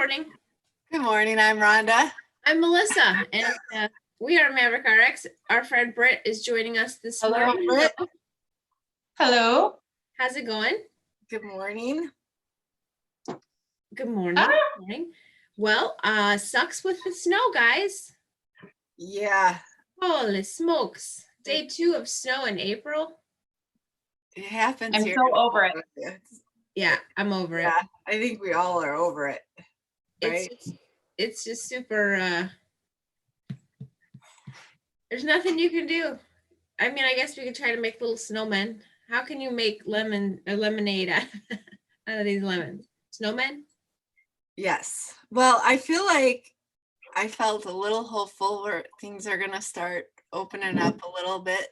morning. Good morning. I'm Rhonda. I'm Melissa, and we are MaverickRx. Our friend Britt is joining us this morning. Britt. Hello. How's it going? Good morning. Good morning. Good morning. Well, sucks with the snow, guys. Yeah. Holy smokes. Day 2 of snow in April. It happens I'm here. so over it. Yeah, I'm over it. I think we all are over it. Right? It's just super, there's nothing you can do. I mean, I guess we could try to make little snowmen. How can you make lemonade out of these lemons? Snowmen? Yes. Well, I feel like I felt a little hopeful where things are going to start opening up a little bit.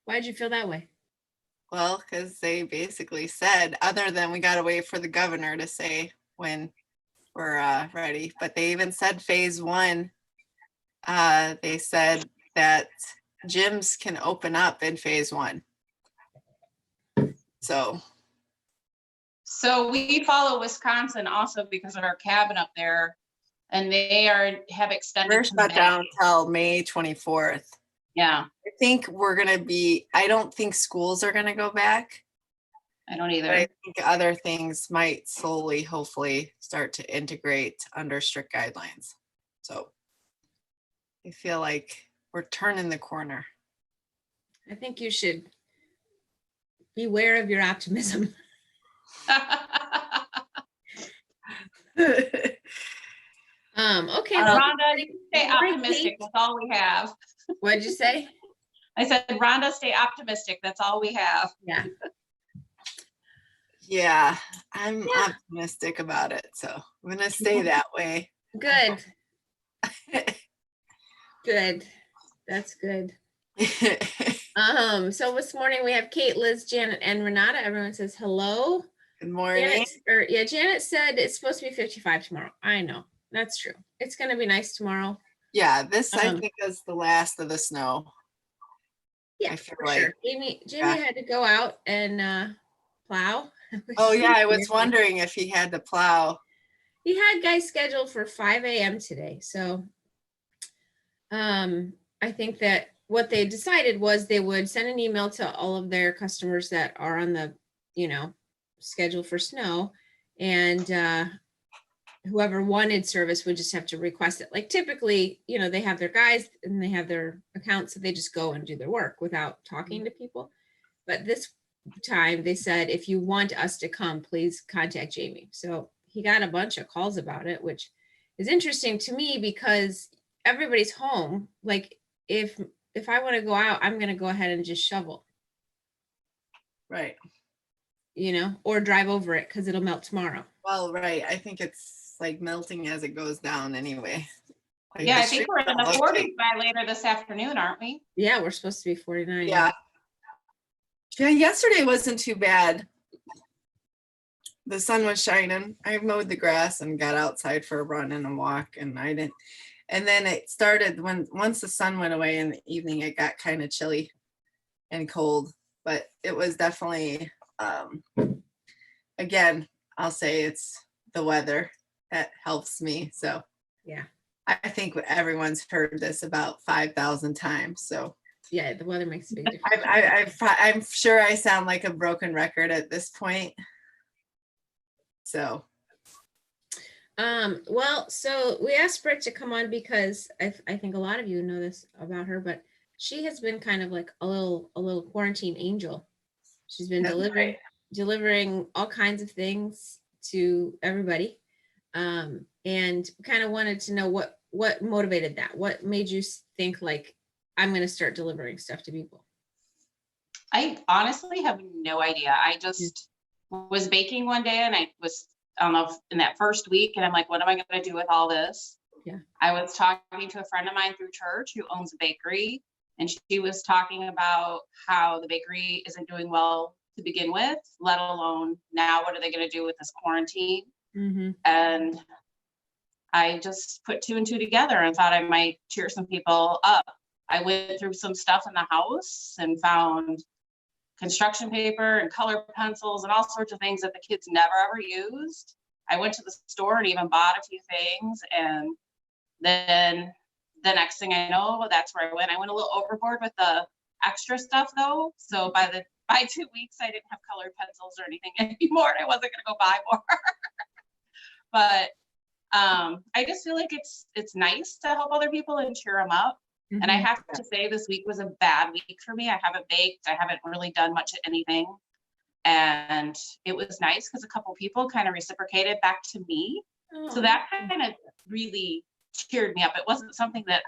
Why did you feel that way? Well, because they basically said, other than we got to wait for the governor to say when we're ready, but they even said phase 1. They said that gyms can open up in phase 1. So we follow Wisconsin also because of our cabin up there, and they have extended. we're shut down till May 24th. Yeah. I think I don't think schools are going to go back. I don't either. But I think other things might slowly, hopefully, start to integrate under strict guidelines. So I feel like we're turning the corner. I think you should beware of your optimism. Okay. Well, Rhonda, you stay optimistic. That's all we have. What did you say? I said, Rhonda, stay optimistic. That's all we have. Yeah. Yeah, I'm optimistic about it. So I'm going to stay that way. Good. Good. That's good. So this morning we have Kate, Liz, Janet, and Renata. Everyone says hello. Good morning. Janet said it's supposed to be 55 tomorrow. I know. That's true. It's going to be nice tomorrow. Yeah, this I think is the last of the snow. Yeah, for sure. Jamie had to go out and plow. Oh yeah, I was wondering if he had to plow. He had guys scheduled for 5 a.m. today. So I think that what they decided was they would send an email to all of their customers that are on the, schedule for snow, and whoever wanted service would just have to request it. Like typically, they have their guys and they have their accounts, so they just go and do their work without talking to people. But this time they said, if you want us to come, please contact Jamie. So he got a bunch of calls about it, which is interesting to me because everybody's home. Like if I want to go out, I'm going to go ahead and just shovel. Right. Or drive over it because it'll melt tomorrow. Well, right. I think it's like melting as it goes down anyway. Like I think we're in the 40s by later this afternoon, aren't we? Yeah, we're supposed to be 49. Yeah. Yeah, yesterday wasn't too bad. The sun was shining. I mowed the grass and got outside for a run and a walk, and I didn't. And then it started once the sun went away in the evening, it got kind of chilly and cold, but it was definitely, again, I'll say it's the weather that helps me. So yeah, I think everyone's heard this about 5,000 times. So yeah, the weather makes a big difference. I'm sure I sound like a broken record at this point. So. Well, so we asked Britt to come on because I think a lot of you know this about her, but she has been kind of like a little quarantine angel. She's been delivering all kinds of things to everybody. And kind of wanted to know what motivated that. What made you think like, I'm going to start delivering stuff to people? I honestly have no idea. I just was baking one day and I don't know, in that first week, and I'm like, what am I going to do with all this? Yeah. I was talking to a friend of mine through church who owns a bakery, and she was talking about how the bakery isn't doing well to begin with, let alone now what are they going to do with this quarantine? Mm-hmm. And I just put 2 and 2 together and thought I might cheer some people up. I went through some stuff in the house and found construction paper and color pencils and all sorts of things that the kids never ever used. I went to the store and even bought a few things. And then the next thing I know, that's where I went. I went a little overboard with the extra stuff though. So by 2 weeks, I didn't have colored pencils or anything anymore. And I wasn't going to go buy more. But I just feel like it's nice to help other people and cheer them up. And I have to say, this week was a bad week for me. I haven't baked. I haven't really done much of anything. And it was nice because a couple people kind of reciprocated back to me. So that kind of really cheered me up. It wasn't something that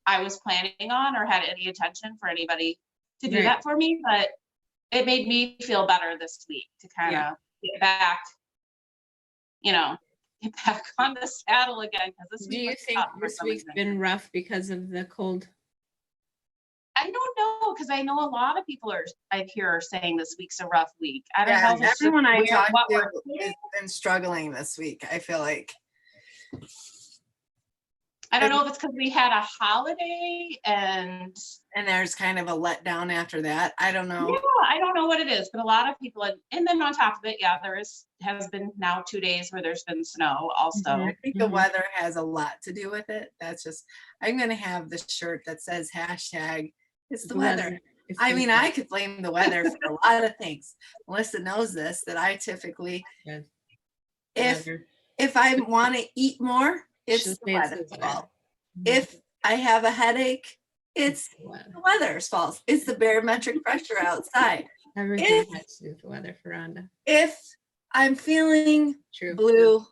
I was planning on or had any intention for anybody to do that for me, but it made me feel better this week to kind of get back, get back on the saddle again. Because do you think this week's been rough because of the cold? I don't know, because I know a lot of people I hear are saying this week's a rough week. I don't know if it's everyone I talked to has been struggling this week. I feel like. I don't know if it's because we had a holiday and there's kind of a letdown after that. I don't know. Yeah, I don't know what it is, but a lot of people, and then on top of it, there has been now 2 days where there's been snow also. I think the weather has a lot to do with it. That's just, I'm going to have the shirt that says hashtag it's the weather. I mean, I could blame the weather for a lot of things. Melissa knows this, that I typically, if I want to eat more, it's the weather's fault. If I have a headache, it's the weather's fault. It's the barometric pressure outside. Everything has to do with the weather for Rhonda. If I'm feeling blue,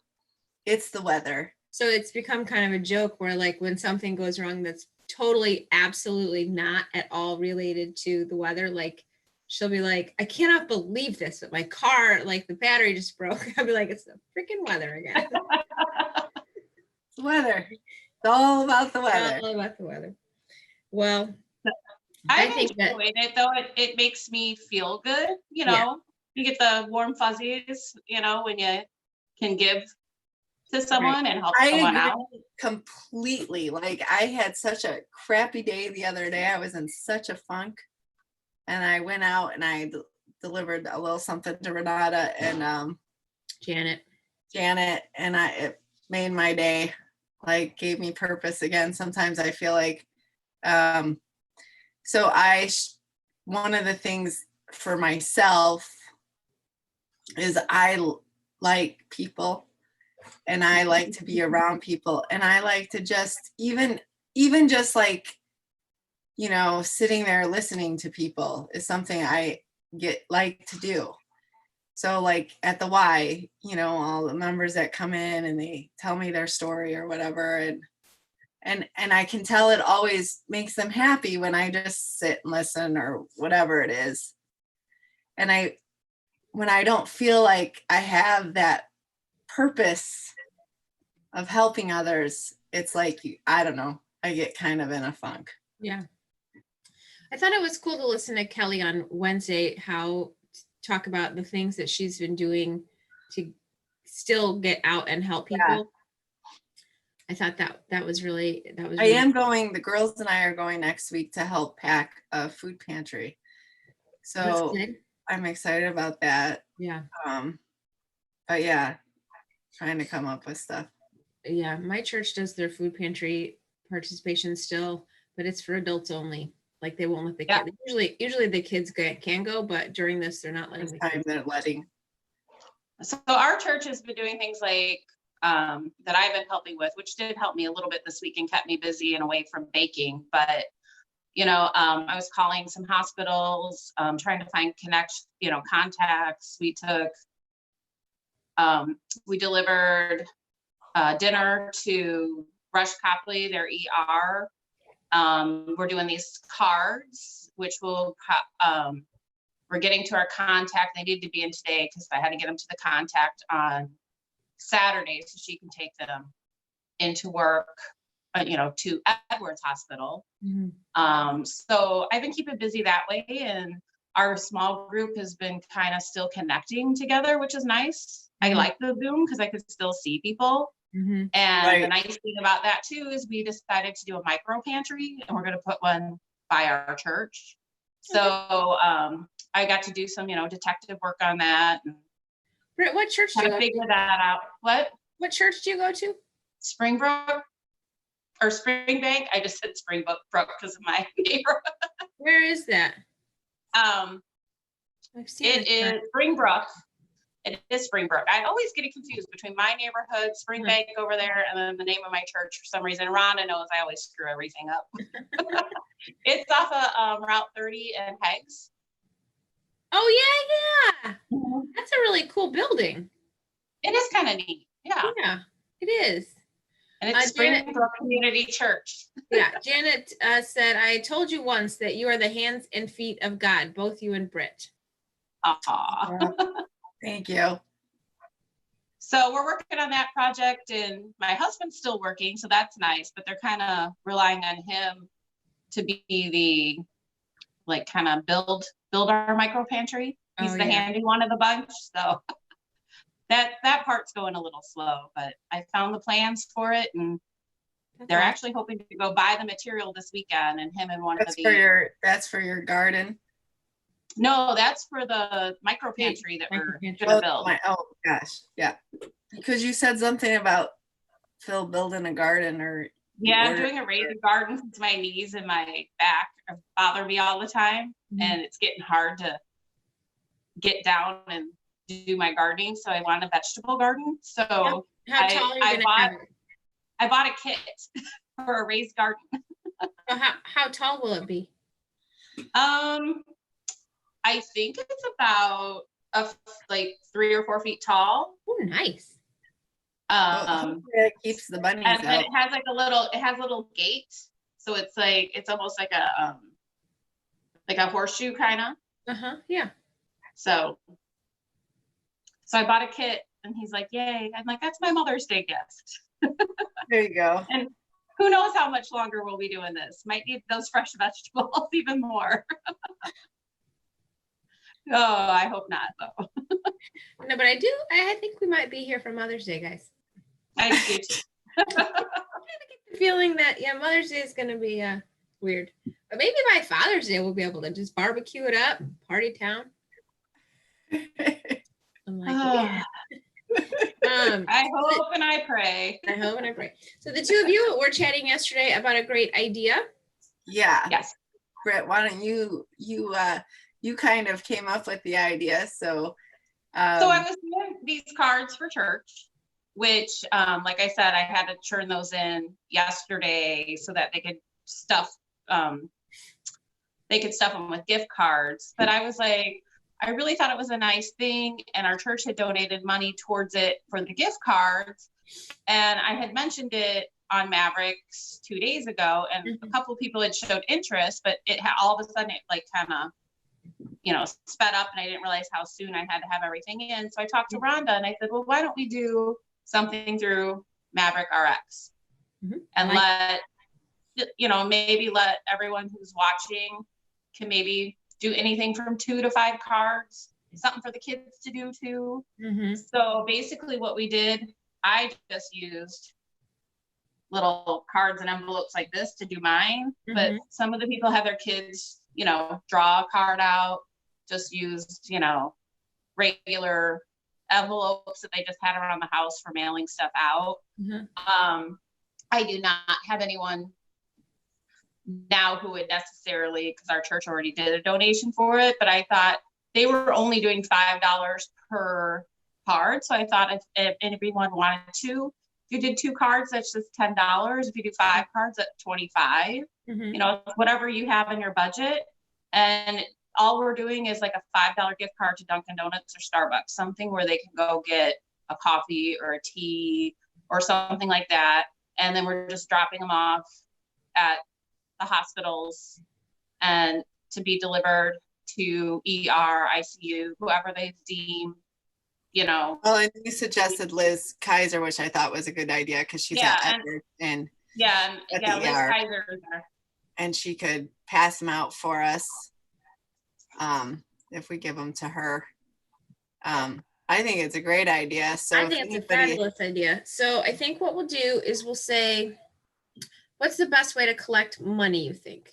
it's the weather. So it's become kind of a joke where, like, when something goes wrong that's totally, absolutely not at all related to the weather, like, she'll be like, I cannot believe this, but my car, like, the battery just broke. I'll be like, it's the freaking weather again. It's the weather. It's all about the weather. All about the weather. Well, I think enjoyed it though. It makes me feel good. You get the warm fuzzies, when you can give to someone and help someone out. Completely. Like, I had such a crappy day the other day. I was in such a funk, and I went out and I delivered a little something to Renata and Janet, and it made my day. Like, gave me purpose again. Sometimes I feel like, so one of the things for myself is I like people, and I like to be around people, and I like to just even just like, sitting there listening to people is something I like to do. So like at the Y, all the members that come in and they tell me their story or whatever, and I can tell it always makes them happy when I just sit and listen or whatever it is. And when I don't feel like I have that purpose of helping others, it's like, I don't know, I get kind of in a funk. Yeah. I thought it was cool to listen to Kelly on Wednesday, talk about the things that she's been doing to still get out and help people. Yeah. I thought that was really. I am going. The girls and I are going next week to help pack a food pantry. So I'm excited about that. Yeah. But yeah, trying to come up with stuff. Yeah, my church does their food participation still, but it's for adults only. Like, they won't let the kids. Usually the kids can go, but during this, they're not letting. They're letting. So our church has been doing things like that I've been helping with, which did help me a little bit this week and kept me busy and away from baking. But I was calling some hospitals, trying to find contacts. We delivered dinner to Rush Copley, their ER. We're doing these cards, which we're getting to our contact. They need to be in today because I had to get them to the contact on Saturday so she can take them into work, to Edwards Hospital. Mm-hmm. So I've been keeping busy that way, and our small group has been kind of still connecting together, which is nice. Mm-hmm. I like the Zoom because I could still see people. Mm-hmm. And the nice thing about that too is we decided to do a micro pantry, and we're going to put one by our church. So I got to do some, detective work on that. And Britt, what church do you Gotta go to? figure that out. What church do you go to? Springbrook or Springbank? I just said Springbrook because of my neighborhood. Where is that? I've seen It this sign. is Springbrook. It is Springbrook. I always get it confused between my neighborhood, Springbank over there, and then the name of my church for some reason. Rhonda knows I always screw everything up. It's off of Route 30 and Heggs. Oh yeah. That's a really cool building. It is kind of neat. Yeah. Yeah, it is. And it's Janet- Springbrook Community Church. Yeah, Janet said, I told you once that you are the hands and feet of God, both you and Britt. Aw. Thank you. So we're working on that project, and my husband's still working, so that's nice, but they're kind of relying on him to be the, like, kind of build our micro pantry. He's Oh, the yeah. handy one of the bunch, so that part's going a little slow, but I found the plans for it, and they're Okay. actually hoping to go buy the material this weekend, and him and one of That's for your garden. No, that's for the micro pantry that we're Micro-pantry. gonna build. Oh gosh, yeah. Because you said something about Phil building a garden or Yeah, I'm order- doing a raised garden since my knees and my back bother me all the time, Mhm. and it's getting hard to get down and do my gardening. So I want a vegetable garden. So How tall are you I gonna bought- have it? I bought a kit for a raised garden. So how tall will it be? I think it's about like 3 or 4 feet tall. Oh, nice. It keeps the bunnies And then out. it has a little gate. So it's almost like a horseshoe kind of. Uh-huh, yeah. So I bought a kit, and he's like, yay. I'm like, that's my Mother's Day gift. There you go. And who knows how much longer we'll be doing this. Might need those fresh vegetables even more. Oh, I hope not, though. No, but I think we might be here for Mother's Day, guys. I do too. I get the feeling that, yeah, Mother's Day is gonna be weird. But maybe by Father's Day we'll be able to just barbecue it up, party town. I'm like, yeah. I hope and I pray. I hope and I pray. So the two of you were chatting yesterday about a great idea. Yeah. Yes. Britt, why don't you kind of came up with the idea. So I was doing these cards for church, which, like I said, I had to turn those in yesterday so that they could stuff them with gift cards. But I was like, I really thought it was a nice thing, and our church had donated money towards it for the gift cards. And I had mentioned it on MaverickRx 2 days ago, and a couple of people had showed interest, but all of a sudden it like kind of, sped up, and I didn't realize how soon I had to have everything in. So I talked to Rhonda, and I said, well, why don't we do something through MaverickRx and maybe let everyone who's watching can maybe do anything from 2 to 5 cards, something for the kids to do too. Mm-hmm. So basically what we did, I just used little cards and envelopes like this to do mine, but some of the people have their kids, draw a card out, just used, regular envelopes that they just had around the house for mailing stuff out. I do not have anyone now who would necessarily, because our church already did a donation for it, but I thought they were only doing $5 per card. So I thought if everyone wanted to, if you did 2 cards, that's just $10. If you do 5 cards, that's $25. Whatever you have in your budget. And all we're doing is like a $5 gift card to Dunkin' Donuts or Starbucks, something where they can go get a coffee or a tea or something like that. And then we're just dropping them off at the hospitals and to be delivered to ER, ICU, whoever they deem, Well, and you suggested Liz Kaiser, which I thought was a good idea because she's at Edwards and Liz ER. Kaiser is there. And she could pass them out for us if we give them to her. I think it's a great idea. So I think it's a fabulous idea. So I think what we'll do is we'll say, what's the best way to collect money, you think?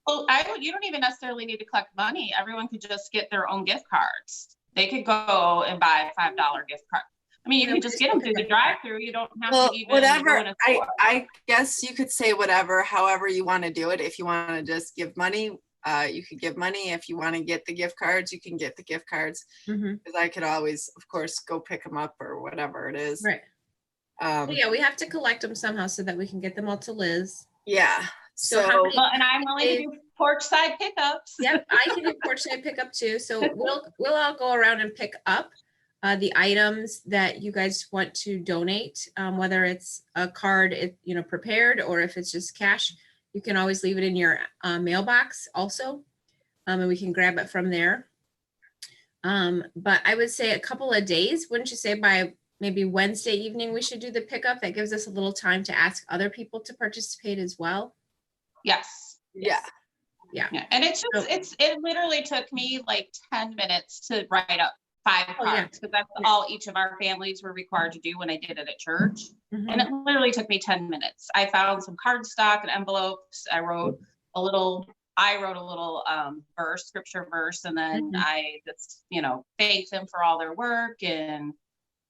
Well, you don't even necessarily need to collect money. Everyone could just get their own gift cards. They could go and buy a $5 gift card. I mean, you Yeah, could just get them through the drive-through. You don't have Well, to even go whatever. in a store. I guess you could say whatever, however you want to do it. If you want to just give money, you could give money. If you want to get the gift cards, you can get the gift cards. Mhm. Because I could always, of course, go pick them up or whatever it is. Right. Yeah, we have to collect them somehow so that we can get them all to Liz. Yeah. So how So many- Well, and I'm willing to do porch side pickups. Yep, I can do porch side pickup too. So we'll all go around and pick up the items that you guys want to donate, whether it's a card, prepared, or if it's just cash. You can always leave it in your mailbox also, and we can grab it from there. But I would say a couple of days. Wouldn't you say by maybe Wednesday evening we should do the pickup? That gives us a little time to ask other people to participate as well. Yes. yeah. Yeah. And it's just, it literally took me like 10 minutes to write up 5 Oh, yeah. cards because that's all each of our families were required to do when I did it at church. Mhm. And it literally took me 10 minutes. I found some cardstock and envelopes. I wrote a little verse, scripture verse, and then Mhm. I just, thanked them for all their work, and,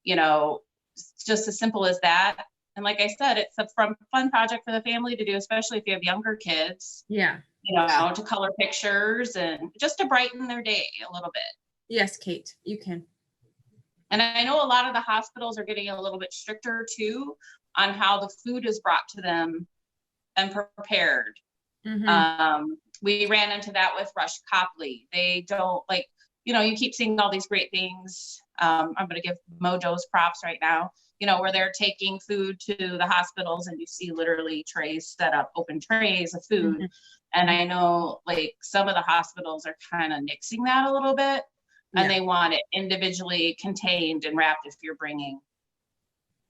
it's just as simple as that. And like I said, it's a fun project for the family to do, especially if you have younger kids, Yeah. to color pictures and just to brighten their day a little bit. Yes, Kate, you can. And I know a lot of the hospitals are getting a little bit stricter too on how the food is brought to them and prepared. Mhm. We ran into that with Rush Copley. They don't you keep seeing all these great things. I'm going to give Mojo's props right now, where they're taking food to the hospitals and you see literally trays set up, open trays of food. Mhm. And I know some of the hospitals are kind of nixing that a little bit, and they want it individually contained and wrapped if you're bringing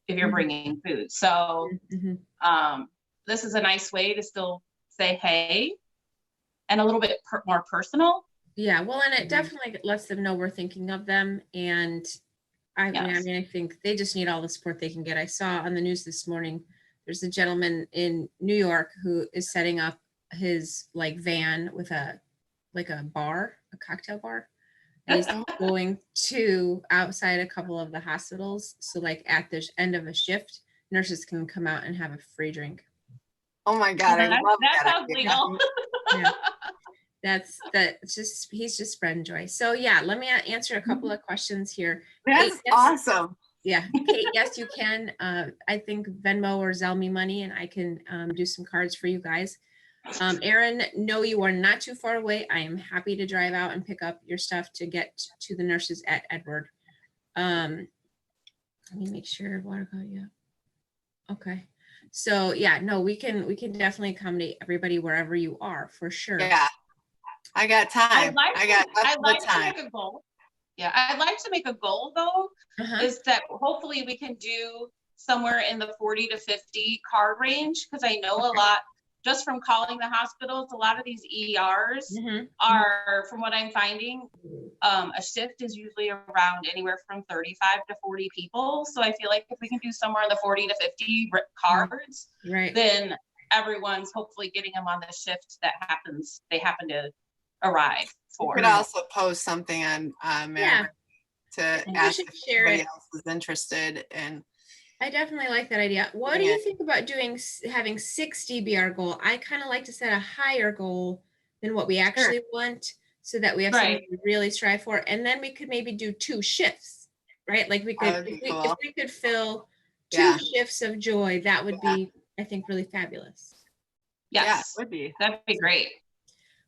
food. So Mhm. this is a nice way to still say hey, and a little bit more personal. Yeah, well, and it definitely lets them know we're thinking of them. And I mean, I think they just need all the support they can get. I saw on the news this morning, there's a gentleman in New York who is setting up his van with a cocktail bar. And he's going to outside a couple of the hospitals. So at the end of a shift, nurses can come out and have a free drink. Oh my God, I love that. that. Sounds legal. Yeah. He's just spreading joy. So yeah, let me answer a couple of questions here. That's Kate, awesome. Yeah, Kate, yes, you can. I think Venmo or Zelle me money, and I can do some cards for you guys. Aaron, no, you are not too far away. I am happy to drive out and pick up your stuff to get to the nurses at Edward. Let me make sure water code. Yeah. Okay. So yeah, no, we can definitely accommodate everybody wherever you are for sure. Yeah. I got time. I'd like to make a goal. Yeah, I'd like to make a goal though, is that hopefully we can do somewhere in the 40 to 50 card range, because I know a lot, just from calling the hospitals, a lot of these ERs are, from what I'm finding, a shift is usually around anywhere from 35 to 40 people. So I feel like if we can do somewhere in the 40 to 50 cards, then everyone's hopefully getting them on the shift that they happen to arrive for. You could also post something on Maverick to ask if anybody else is interested. And I definitely like that idea. What do you think about having 60 be our goal? I kind of like to set a higher goal than what we actually want, so that we have something to really strive for. And then we could maybe do 2 shifts, right? Like we could, if we could fill 2 shifts of joy, that would be, I think, really fabulous. Yes, yeah, it would be. That'd be great.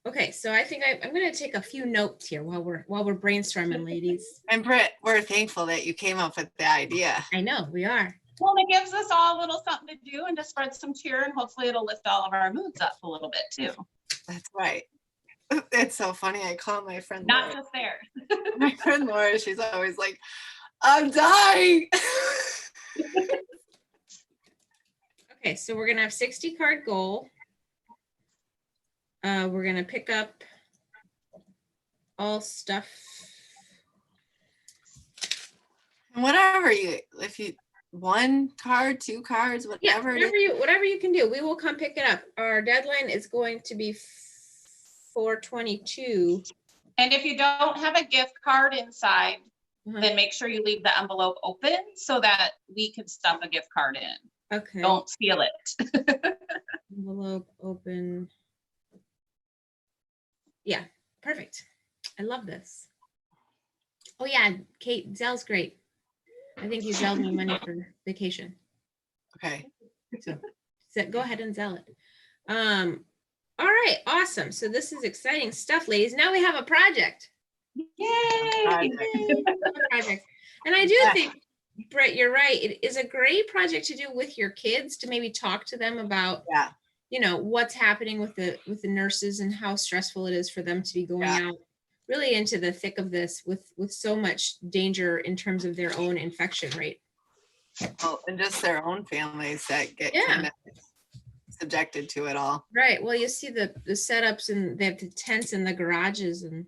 Okay, so I think I'm going to take a few notes here while we're brainstorming, ladies. And Britt, we're thankful that you came up with the idea. I know, we are. Well, it gives us all a little something to do and to spread some cheer, and hopefully it'll lift all of our moods up a little bit too. That's right. It's so funny. I call my friend Not Laura. just there. My friend Laura, she's always like, I'm dying. Okay, so we're going to have 60 card goal. We're going to pick up all stuff. Whatever if you 1 card, 2 cards, whatever. Whatever you can do, we will come pick it up. Our deadline is going to be 4/22. And if you don't have a gift card inside, Uh-huh. then make sure you leave the envelope open so that we can stuff a gift card in. Okay. Don't steal it. Envelope open. Yeah, perfect. I love this. Oh yeah, Kate, Zell's great. I think you Zelled me money for vacation. Okay. So go ahead and Zell it. All right, awesome. So this is exciting stuff, ladies. Now we have a project. Yay! Project. And I do think, Britt, you're right. It is a great project to do with your kids, to maybe talk to them about, Yeah. you know, what's happening with the nurses and how stressful it is for them to be going out really into the thick of this with so much danger in terms of their own infection rate. Well, and just their own families that get kind of subjected to it all. Right. Well, you see the setups, and they have the tents in the garages and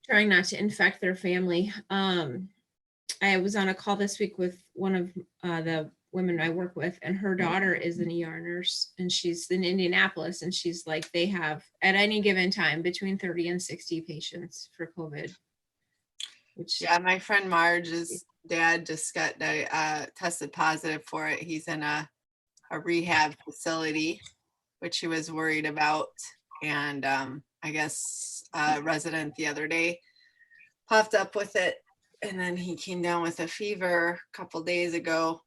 trying not to infect their family. I was on a call this week with one of the women I work with, and her daughter is an ER nurse, and she's in Indianapolis, and she's like, they have at any given time between 30 and 60 patients for COVID. Which my friend Marge's dad just got tested positive for it. He's in a rehab facility, which he was worried about. And I guess a resident the other day popped up with it, and then he came down with a fever a couple days ago,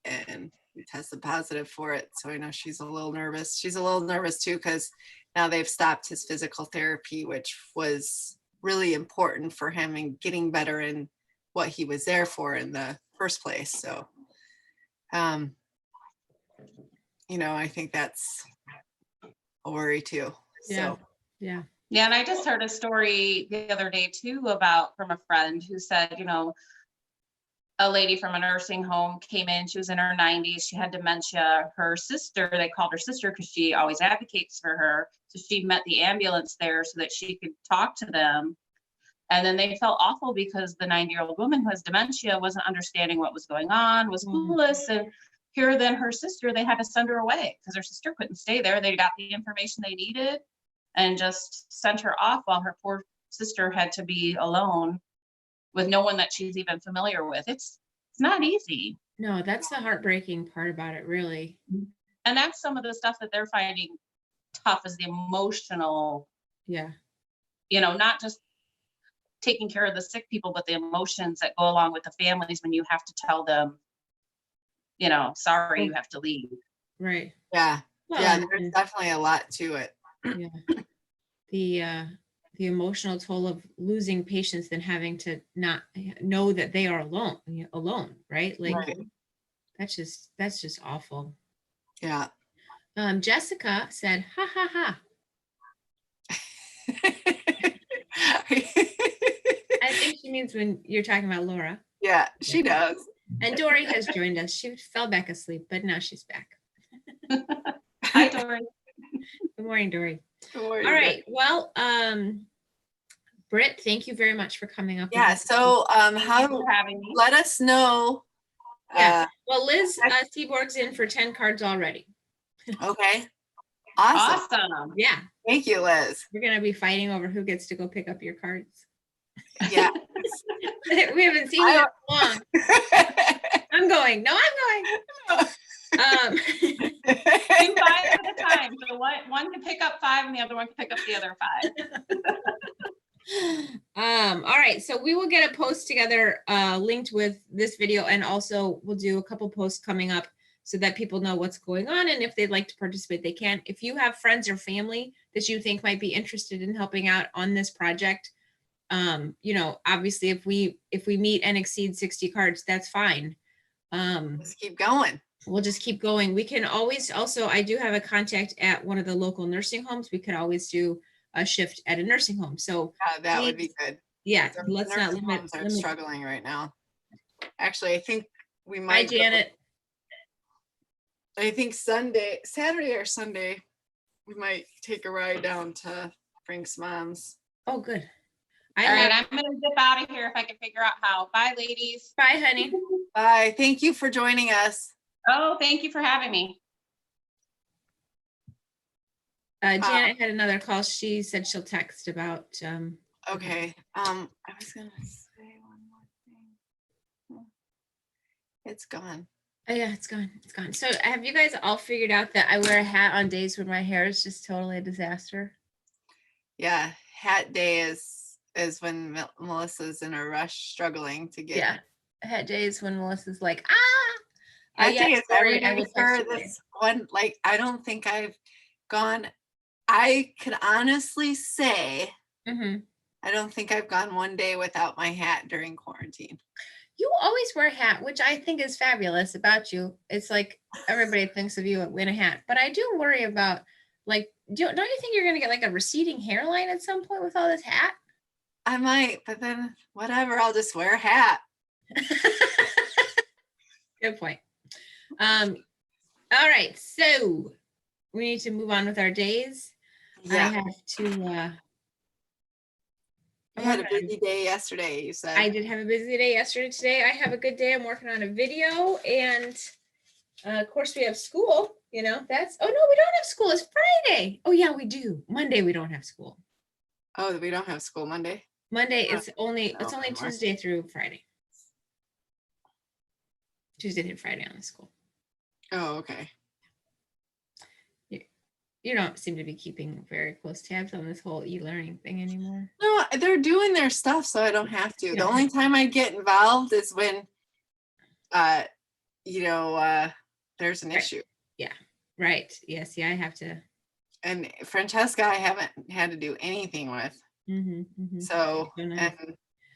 and he tested positive for it. So I know she's a little nervous. She's a little nervous too, because now they've stopped his physical therapy, which was really important for him and getting better in what he was there for in the first place. So, you know, I think that's a worry too. So, Yeah, and I just heard a story the other day too from a friend who said, you know, a lady from a nursing home came in, she was in her 90s, she had dementia. Her sister, they called her sister because she always advocates for her. So she met the ambulance there so that she could talk to them. And then they felt awful because the 90-year-old woman who has dementia wasn't understanding what was going on, was clueless. And here then her sister, they had to send her away because her sister couldn't stay there. They got the information they needed and just sent her off while her poor sister had to be alone with no one that she's even familiar with. It's not easy. No, that's the heartbreaking part about it, really. And that's some of the stuff that they're finding tough, is the emotional, you know, not just taking care of the sick people, but the emotions that go along with the families when you have to tell them, you know, sorry, you have to leave. Right. Yeah. Well, There's definitely a lot to it. The emotional toll of losing patients, then having to not know that they are alone, right? Like that's just awful. Yeah. Jessica said, ha ha ha. I think she means when you're talking about Laura. Yeah, she does. And Dory has joined us. She fell back asleep, but now she's back. Hi, Dory. Good morning, Dory. Good morning. All right. Well, Britt, thank you very much for coming up. Yeah. So, let us know. Well, Liz Seaborg's in for 10 cards already. Okay. Awesome. Yeah. Thank you, Liz. We're going to be fighting over who gets to go pick up your cards. Yeah. We haven't seen you in long. I'm going. No, I'm going. Do 5 at a time. So one can pick up 5 and the other one can pick up the other 5. All right. So we will get a post together linked with this video, and also we'll do a couple posts coming up so that people know what's going on, and if they'd like to participate, they can. If you have friends or family that you think might be interested in helping out on this project, you know, obviously if we meet and exceed 60 cards, that's fine. Let's keep going. We'll just keep going. We can always also, I do have a contact at one of the local nursing homes. We could always do a shift at a nursing home. So that would be good. Yeah, let's not limit. Homes are struggling right now. Actually, I think we might. Hi, Janet. I think Saturday or Sunday, we might take a ride down to Frank's mom's. Oh, good. All right, I'm going to zip out of here if I can figure out how. Bye, ladies. Bye, honey. Bye. Thank you for joining us. Oh, thank you for having me. Janet had another call. She said she'll text about, Okay. I was gonna say one more thing. It's gone. oh yeah, it's gone. It's gone. So have you guys all figured out that I wear a hat on days when my hair is just totally a disaster? Yeah, hat day is when Melissa's in a rush struggling to get. Yeah. Hat days when Melissa's like, Hat day yes, is Lori, every I day will for text you. this one. Like, I don't think I've gone. I could honestly say Mm-hmm. I don't think I've gone one day without my hat during quarantine. You always wear a hat, which I think is fabulous about you. It's like everybody thinks of you in a hat, but I do worry about, like, don't you think you're going to get like a receding hairline at some point with all this hat? I might, but then whatever, I'll just wear a hat. Good point. All right, so we need to move on with our days. I Yeah, have to. you had a busy day yesterday, you said. I did have a busy day yesterday. Today I have a good day. I'm working on a video, and of course we have school. You know, that's. Oh no, we don't have school. It's Friday. Oh yeah, we do. Monday we don't have school. Oh, we don't have school Monday? Monday it's only No, anymore. Tuesday through Friday. Tuesday through Friday on the school. Oh, okay. You don't seem to be keeping very close tabs on this whole e-learning thing anymore. No, they're doing their stuff, so I don't have to. The only time I get involved is when, there's an issue. Yeah, right. Yes, yeah, I have to. And Francesca, I haven't had to do anything with. So, and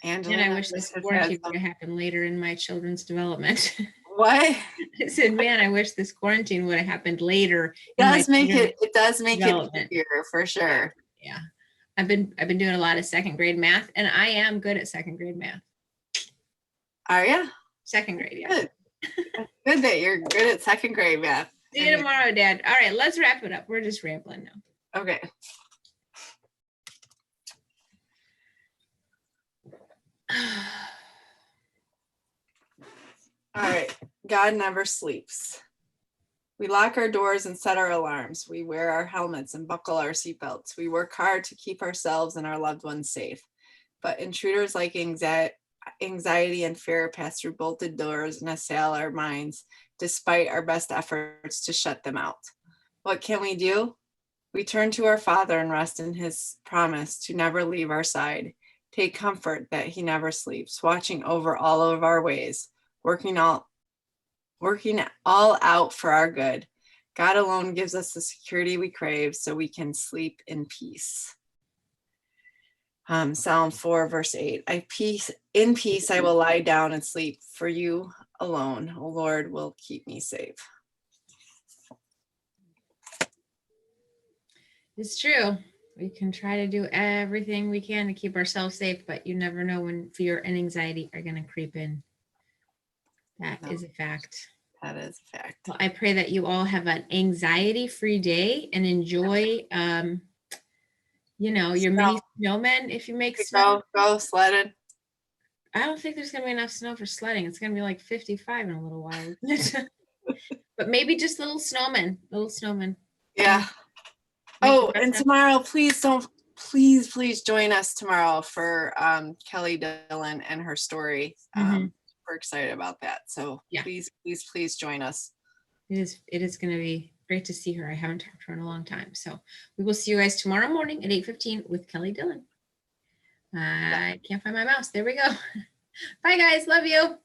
Angela. And I wish this quarantine would have happened later in my children's development. What? I said, man, I wish this quarantine would have happened later. It does make it easier for sure. Yeah. I've been doing a lot of second grade math, and I am good at second grade math. Are you? Second grade, yeah. Good. Good that you're good at second grade math. See you tomorrow, Dad. All right, let's wrap it up. We're just rambling now. Okay. All right. God never sleeps. We lock our doors and set our alarms. We wear our helmets and buckle our seatbelts. We work hard to keep ourselves and our loved ones safe. But intruders like anxiety and fear pass through bolted doors and assail our minds, despite our best efforts to shut them out. What can we do? We turn to our Father and rest in his promise to never leave our side. Take comfort that he never sleeps, watching over all of our ways, working all out for our good. God alone gives us the security we crave so we can sleep in peace. Psalm 4, verse 8. In peace I will lie down and sleep, for you alone, O Lord, will keep me safe. It's true. We can try to do everything we can to keep ourselves safe, but you never know when fear and anxiety are going to creep in. That is a fact. That is a fact. Well, I pray that you all have an anxiety-free day and enjoy, your mini snowmen if you make snow. Go sledding. I don't think there's going to be enough snow for sledding. It's going to be like 55 in a little while. But maybe just little snowmen. Yeah. Oh, and tomorrow, please join us tomorrow for Kelly Dillon and her story. We're excited about that. So yeah. Please join us. It is going to be great to see her. I haven't talked to her in a long time. So we will see you guys tomorrow morning at 8:15 with Kelly Dillon. I can't find my mouse. There we go. Bye guys. Love you.